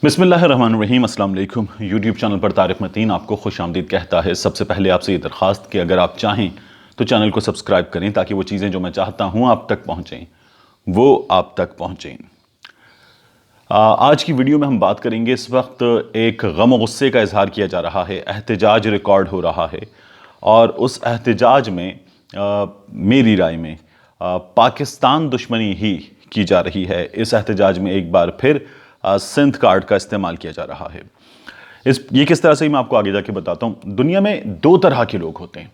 बिस्मिल्लाहिर्रहमानिर्रहीम। अस्सलाम वालेकुम। यूट्यूब चैनल पर तारिक मतीन आपको खुश आमदीद कहता है। सबसे पहले आपसे ये दरख्वास्त कि अगर आप चाहें तो चैनल को सब्सक्राइब करें ताकि वो चीज़ें जो मैं चाहता हूँ आप तक पहुँचें वो आप तक पहुँचें। आज की वीडियो में हम बात करेंगे, इस वक्त एक गम और गुस्से का इजहार किया जा रहा है, एहतजाज रिकॉर्ड हो रहा है और उस एहतजाज में मेरी राय में पाकिस्तान दुश्मनी ही की जा रही है। इस एहतजाज में एक बार फिर सिंध कार्ड का इस्तेमाल किया जा रहा है। ये किस तरह से मैं आपको आगे जाके बताता हूँ। दुनिया में दो तरह के लोग होते हैं।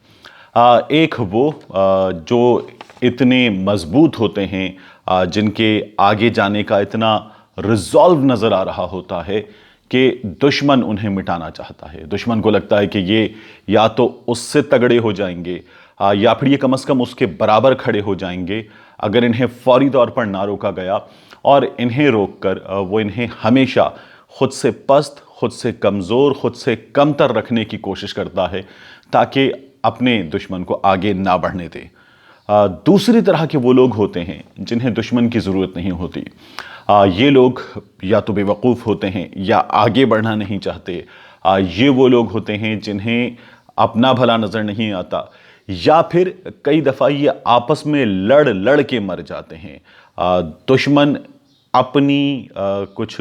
एक वो जो इतने मजबूत होते हैं, जिनके आगे जाने का इतना रिजॉल्व नज़र आ रहा होता है कि दुश्मन उन्हें मिटाना चाहता है। दुश्मन को लगता है कि ये या तो उससे तगड़े हो जाएंगे या फिर ये कम से कम उसके बराबर खड़े हो जाएंगे अगर इन्हें फौरी तौर पर ना रोका गया, और इन्हें रोककर वो इन्हें हमेशा खुद से पस्त, खुद से कमज़ोर, खुद से कमतर रखने की कोशिश करता है ताकि अपने दुश्मन को आगे ना बढ़ने दे। दूसरी तरह के वो लोग होते हैं जिन्हें दुश्मन की ज़रूरत नहीं होती। ये लोग या तो बेवकूफ़ होते हैं या आगे बढ़ना नहीं चाहते। ये वो लोग होते हैं जिन्हें अपना भला नज़र नहीं आता, या फिर कई दफ़ा ये आपस में लड़ लड़ के मर जाते हैं। दुश्मन अपनी कुछ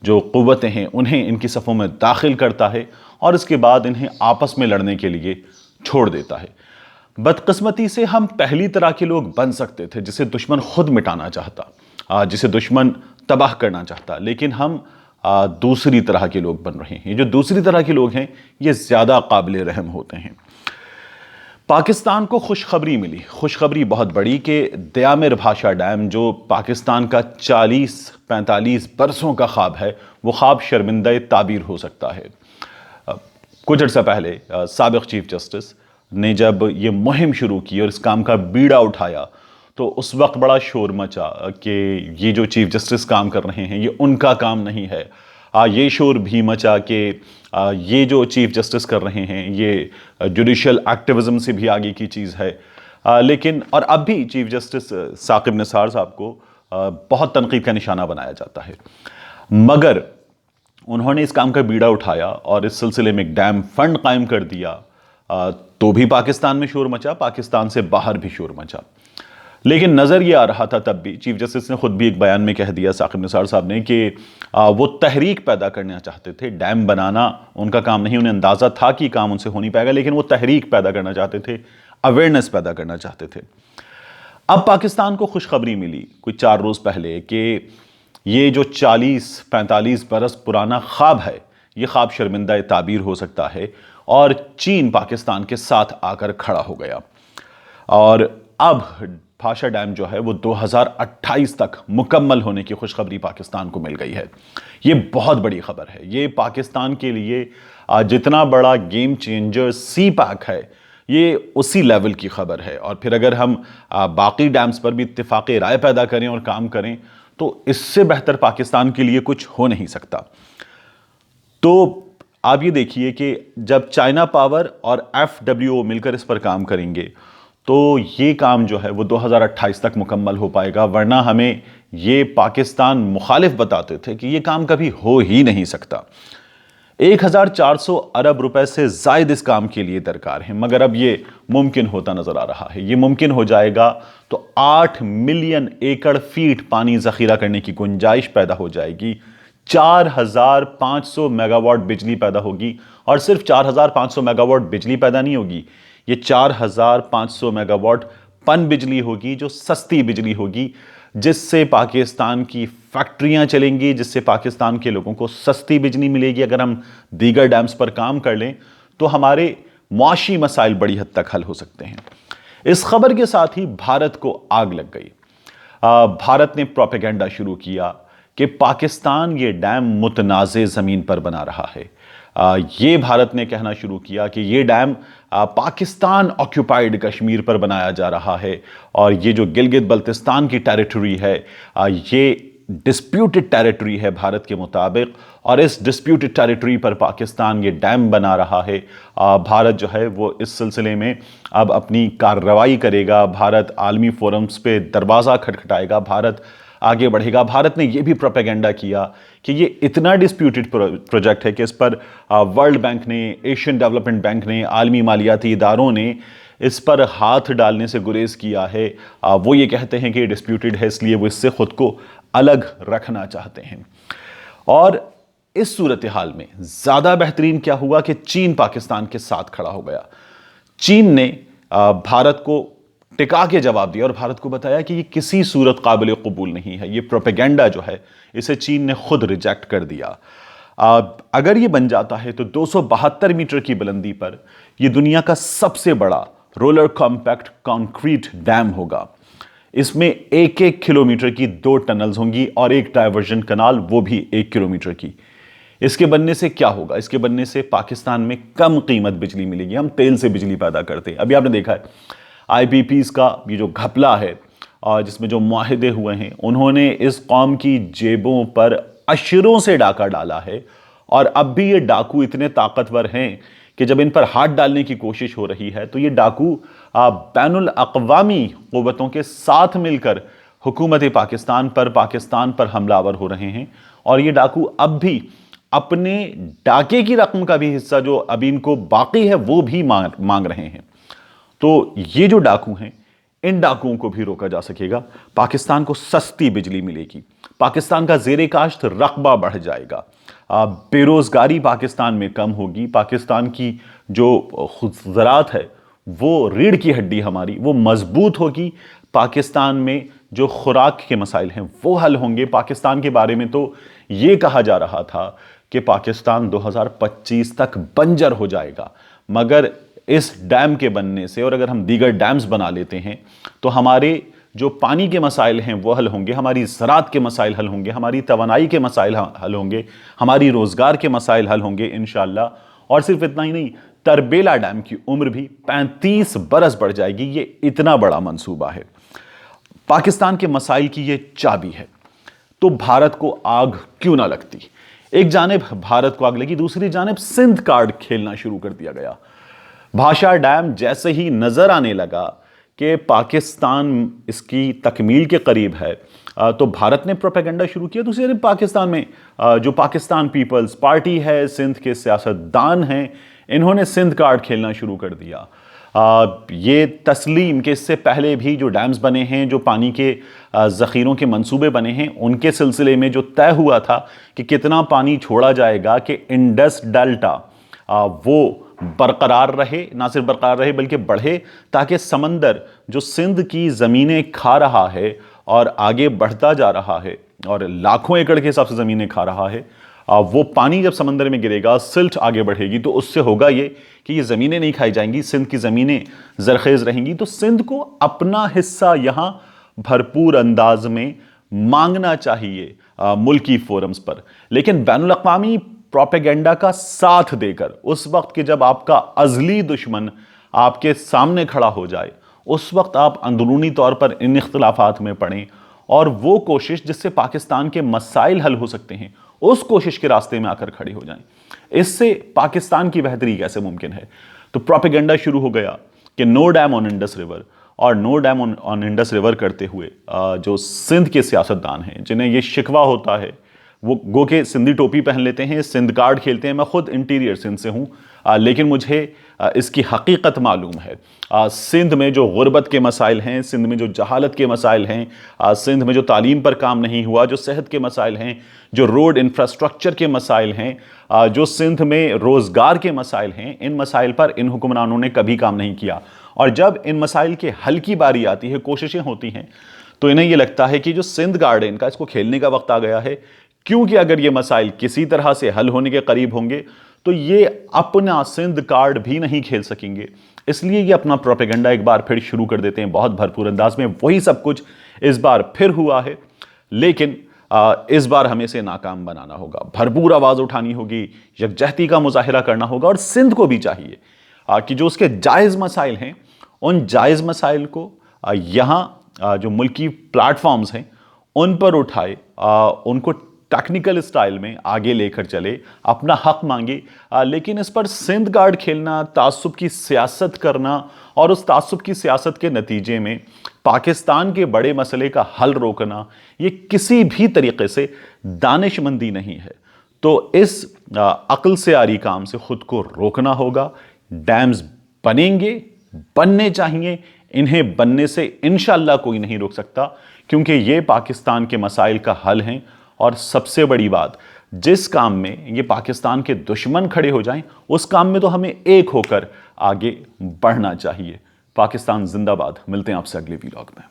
जो क़ुव्वतें हैं उन्हें इनकी सफ़ों में दाखिल करता है और इसके बाद इन्हें आपस में लड़ने के लिए छोड़ देता है। बदकिस्मती से हम पहली तरह के लोग बन सकते थे जिसे दुश्मन खुद मिटाना चाहता, जिसे दुश्मन तबाह करना चाहता, लेकिन हम दूसरी तरह के लोग बन रहे हैं। ये जो दूसरी तरह के लोग हैं ये ज़्यादा काबिल रहम होते हैं। पाकिस्तान को खुशखबरी मिली, खुशखबरी बहुत बड़ी, कि दयामिर भाषा डैम जो पाकिस्तान का 40-45 बरसों का ख्वाब है, वो ख्वाब शर्मिंदा ताबीर हो सकता है। कुछ अर्सा पहले साबिक चीफ जस्टिस ने जब ये मुहिम शुरू की और इस काम का बीड़ा उठाया तो उस वक्त बड़ा शोर मचा कि ये जो चीफ जस्टिस काम कर रहे हैं ये उनका काम नहीं है। ये शोर भी मचा कि ये जो चीफ जस्टिस कर रहे हैं ये जुडिशल एक्टिविज़म से भी आगे की चीज़ है। लेकिन और अब भी चीफ जस्टिस साकिब निसार साहब को बहुत तनकीद का निशाना बनाया जाता है, मगर उन्होंने इस काम का बीड़ा उठाया और इस सिलसिले में एक डैम फंड कायम कर दिया, तो भी पाकिस्तान में शोर मचा, पाकिस्तान से बाहर भी शोर मचा। लेकिन नज़र ये आ रहा था तब भी, चीफ जस्टिस ने खुद भी एक बयान में कह दिया साकिब निसार साहब ने, कि वो तहरीक पैदा करना चाहते थे। डैम बनाना उनका काम नहीं, उन्हें अंदाज़ा था कि काम उनसे हो नहीं पाएगा, लेकिन वो तहरीक पैदा करना चाहते थे, अवेयरनेस पैदा करना चाहते थे। अब पाकिस्तान को खुशखबरी मिली कुछ 4 रोज़ पहले कि ये जो 40-45 बरस पुराना ख्वाब है ये ख्वाब शर्मिंदा ताबीर हो सकता है और चीन पाकिस्तान के साथ आकर खड़ा हो गया। और अब भाषा डैम जो है वो 2028 तक मुकम्मल होने की खुशखबरी पाकिस्तान को मिल गई है। ये बहुत बड़ी खबर है। ये पाकिस्तान के लिए जितना बड़ा गेम चेंजर सी पैक है ये उसी लेवल की खबर है। और फिर अगर हम बाकी डैम्स पर भी इत्तेफाक़ राय पैदा करें और काम करें तो इससे बेहतर पाकिस्तान के लिए कुछ हो नहीं सकता। तो आप ये देखिए कि जब चाइना पावर और FWO मिलकर इस पर काम करेंगे तो ये काम जो है वो 2028 तक मुकम्मल हो पाएगा, वरना हमें ये पाकिस्तान मुखालिफ बताते थे कि ये काम कभी हो ही नहीं सकता। 1400 अरब रुपए से ज़ायद इस काम के लिए दरकार है, मगर अब ये मुमकिन होता नज़र आ रहा है। ये मुमकिन हो जाएगा तो 8 मिलियन एकड़ फीट पानी ज़ख़ीरा करने की गुंजाइश पैदा हो जाएगी, 4500 मेगावाट बिजली पैदा होगी। और सिर्फ 4500 मेगावाट बिजली पैदा नहीं होगी, ये 4500 मेगावाट पन बिजली होगी जो सस्ती बिजली होगी, जिससे पाकिस्तान की फैक्ट्रियां चलेंगी, जिससे पाकिस्तान के लोगों को सस्ती बिजली मिलेगी। अगर हम दीगर डैम्स पर काम कर लें तो हमारे मुआशी मसाइल बड़ी हद तक हल हो सकते हैं। इस खबर के साथ ही भारत को आग लग गई। भारत ने प्रोपेगेंडा शुरू किया कि पाकिस्तान ये डैम मुतनाज़े ज़मीन पर बना रहा है। ये भारत ने कहना शुरू किया कि ये डैम पाकिस्तान ऑक्यूपाइड कश्मीर पर बनाया जा रहा है और ये जो गिलगित बल्तिस्तान की टेरिटरी है ये डिस्प्यूटेड टेरिटरी है भारत के मुताबिक, और इस डिस्प्यूटेड टेरिटरी पर पाकिस्तान ये डैम बना रहा है। भारत जो है वो इस सिलसिले में अब अपनी कार्रवाई करेगा, भारत आलमी फोरम्स पे दरवाज़ा खटखटाएगा, भारत آگے بڑھے گا۔ بھارت نے یہ بھی پروپیگنڈا کیا کہ یہ اتنا ڈسپیوٹڈ پروجیکٹ ہے کہ اس پر ورلڈ بینک نے، ایشین ڈیولپمنٹ بینک نے، عالمی مالیاتی اداروں نے اس پر ہاتھ ڈالنے سے گریز کیا ہے۔ وہ یہ کہتے ہیں کہ یہ ڈسپیوٹڈ ہے، اس لیے وہ اس سے خود کو الگ رکھنا چاہتے ہیں۔ اور اس صورتحال میں زیادہ بہترین کیا ہوا کہ چین پاکستان کے ساتھ کھڑا ہو گیا۔ چین نے بھارت کو ٹکا کے جواب دیا اور بھارت کو بتایا کہ یہ کسی صورت قابل قبول نہیں ہے، یہ پروپیگنڈا جو ہے اسے چین نے خود ریجیکٹ کر دیا۔ اگر یہ بن جاتا ہے تو 272 میٹر کی بلندی پر یہ دنیا کا سب سے بڑا رولر کمپیکٹ کانکریٹ ڈیم ہوگا۔ اس میں 1 کلومیٹر کی 2 ٹنلز ہوں گی اور ایک ڈائیورژن کنال، وہ بھی 1 کلومیٹر کی۔ اس کے بننے سے کیا ہوگا؟ اس کے بننے سے پاکستان میں کم قیمت بجلی ملے گی۔ ہم تیل سے بجلی پیدا کرتے ہیں، ابھی آپ نے دیکھا ہے آئی پی پیز کا یہ جو گھپلا ہے اور جس میں جو معاہدے ہوئے ہیں، انہوں نے اس قوم کی جیبوں پر اشروں سے ڈاکہ ڈالا ہے، اور اب بھی یہ ڈاکو اتنے طاقتور ہیں کہ جب ان پر ہاتھ ڈالنے کی کوشش ہو رہی ہے تو یہ ڈاکو بین الاقوامی قوتوں کے ساتھ مل کر حکومت پاکستان پر حملہ آور ہو رہے ہیں، اور یہ ڈاکو اب بھی اپنے ڈاکے کی رقم کا بھی حصہ جو ابھی ان کو باقی ہے وہ بھی مانگ رہے ہیں۔ تو یہ جو ڈاکو ہیں، ان ڈاکوؤں کو بھی روکا جا سکے گا۔ پاکستان کو سستی بجلی ملے گی، پاکستان کا زیر کاشت رقبہ بڑھ جائے گا، بے روزگاری پاکستان میں کم ہوگی، پاکستان کی جو زراعت ہے وہ ریڑھ کی ہڈی ہماری وہ مضبوط ہوگی، پاکستان میں جو خوراک کے مسائل ہیں وہ حل ہوں گے۔ پاکستان کے بارے میں تو یہ کہا جا رہا تھا کہ پاکستان 2025 تک بنجر ہو جائے گا، مگر اس ڈیم کے بننے سے، اور اگر ہم دیگر ڈیمز بنا لیتے ہیں تو ہمارے جو پانی کے مسائل ہیں وہ حل ہوں گے، ہماری زراعت کے مسائل حل ہوں گے، ہماری توانائی کے مسائل حل ہوں گے، ہماری روزگار کے مسائل حل ہوں گے انشاءاللہ۔ اور صرف اتنا ہی نہیں، تربیلا ڈیم کی عمر بھی 35 برس بڑھ جائے گی۔ یہ اتنا بڑا منصوبہ ہے، پاکستان کے مسائل کی یہ چابی ہے۔ تو بھارت کو آگ کیوں نہ لگتی؟ ایک جانب بھارت کو آگ لگی، دوسری جانب سندھ کارڈ کھیلنا شروع کر دیا گیا۔ بھاشا ڈیم جیسے ہی نظر آنے لگا کہ پاکستان اس کی تکمیل کے قریب ہے تو بھارت نے پروپیگنڈا شروع کیا۔ دوسری جانب پاکستان میں جو پاکستان پیپلز پارٹی ہے، سندھ کے سیاستدان ہیں، انہوں نے سندھ کارڈ کھیلنا شروع کر دیا۔ یہ تسلیم کہ اس سے پہلے بھی جو ڈیمز بنے ہیں، جو پانی کے ذخیروں کے منصوبے بنے ہیں، ان کے سلسلے میں جو طے ہوا تھا کہ کتنا پانی چھوڑا جائے گا کہ انڈس ڈیلٹا وہ برقرار رہے، نہ صرف برقرار رہے بلکہ بڑھے، تاکہ سمندر جو سندھ کی زمینیں کھا رہا ہے اور آگے بڑھتا جا رہا ہے اور لاکھوں ایکڑ کے حساب سے زمینیں کھا رہا ہے، وہ پانی جب سمندر میں گرے گا، سلٹ آگے بڑھے گی، تو اس سے ہوگا یہ کہ یہ زمینیں نہیں کھائی جائیں گی، سندھ کی زمینیں زرخیز رہیں گی۔ تو سندھ کو اپنا حصہ یہاں بھرپور انداز میں مانگنا چاہیے ملکی فورمز پر، لیکن بین الاقوامی پروپیگنڈا کا ساتھ دے کر اس وقت کہ جب آپ کا ازلی دشمن آپ کے سامنے کھڑا ہو جائے، اس وقت آپ اندرونی طور پر ان اختلافات میں پڑیں اور وہ کوشش جس سے پاکستان کے مسائل حل ہو سکتے ہیں، اس کوشش کے راستے میں آ کر کھڑے ہو جائیں۔ اس سے پاکستان کی بہتری کیسے ممکن ہے؟ تو پروپیگنڈا شروع ہو گیا کہ نو ڈیم آن انڈس ریور، اور نو ڈیم آن انڈس ریور کرتے ہوئے جو سندھ کے سیاستدان ہیں جنہیں یہ شکوہ ہوتا ہے، وہ گو کہ سندھی ٹوپی پہن لیتے ہیں، سندھ کارڈ کھیلتے ہیں۔ میں خود انٹیریئر سندھ سے ہوں، لیکن مجھے اس کی حقیقت معلوم ہے۔ سندھ میں جو غربت کے مسائل ہیں، سندھ میں جو جہالت کے مسائل ہیں، سندھ میں جو تعلیم پر کام نہیں ہوا، جو صحت کے مسائل ہیں، جو روڈ انفراسٹرکچر کے مسائل ہیں، جو سندھ میں روزگار کے مسائل ہیں، ان مسائل پر ان حکمرانوں نے کبھی کام نہیں کیا۔ اور جب ان مسائل کے حل کی باری آتی ہے، کوششیں ہوتی ہیں، تو انہیں یہ لگتا ہے کہ جو سندھ کارڈ ہے ان کا، اس کو کھیلنے کا وقت آ گیا ہے، کیونکہ اگر یہ مسائل کسی طرح سے حل ہونے کے قریب ہوں گے تو یہ اپنا سندھ کارڈ بھی نہیں کھیل سکیں گے۔ اس لیے یہ اپنا پروپیگنڈا ایک بار پھر شروع کر دیتے ہیں بہت بھرپور انداز میں۔ وہی سب کچھ اس بار پھر ہوا ہے، لیکن اس بار ہمیں سے ناکام بنانا ہوگا، بھرپور آواز اٹھانی ہوگی، یکجہتی کا مظاہرہ کرنا ہوگا، اور سندھ کو بھی چاہیے کہ جو اس کے جائز مسائل ہیں، ان جائز مسائل کو یہاں جو ملکی پلیٹ فارمز ہیں ان پر اٹھائے، ان کو टेक्निकल स्टाइल में आगे लेकर चले, अपना हक मांगे, लेकिन इस पर सिंध गार्ड खेलना, तासुब की सियासत करना और उस तासुब की सियासत के नतीजे में पाकिस्तान के बड़े मसले का हल रोकना, ये किसी भी तरीके से दानिशमंदी नहीं है। तो इस अक्ल से आरी काम से खुद को रोकना होगा। डैम्स बनेंगे, बनने चाहिए, इन्हें बनने से इंशाअल्लाह कोई नहीं रोक सकता, क्योंकि ये पाकिस्तान के मसाइल का हल हैं। और सबसे बड़ी बात, जिस काम में ये पाकिस्तान के दुश्मन खड़े हो जाएं, उस काम में तो हमें एक होकर आगे बढ़ना चाहिए। पाकिस्तान जिंदाबाद। मिलते हैं आपसे अगले वीलॉग में।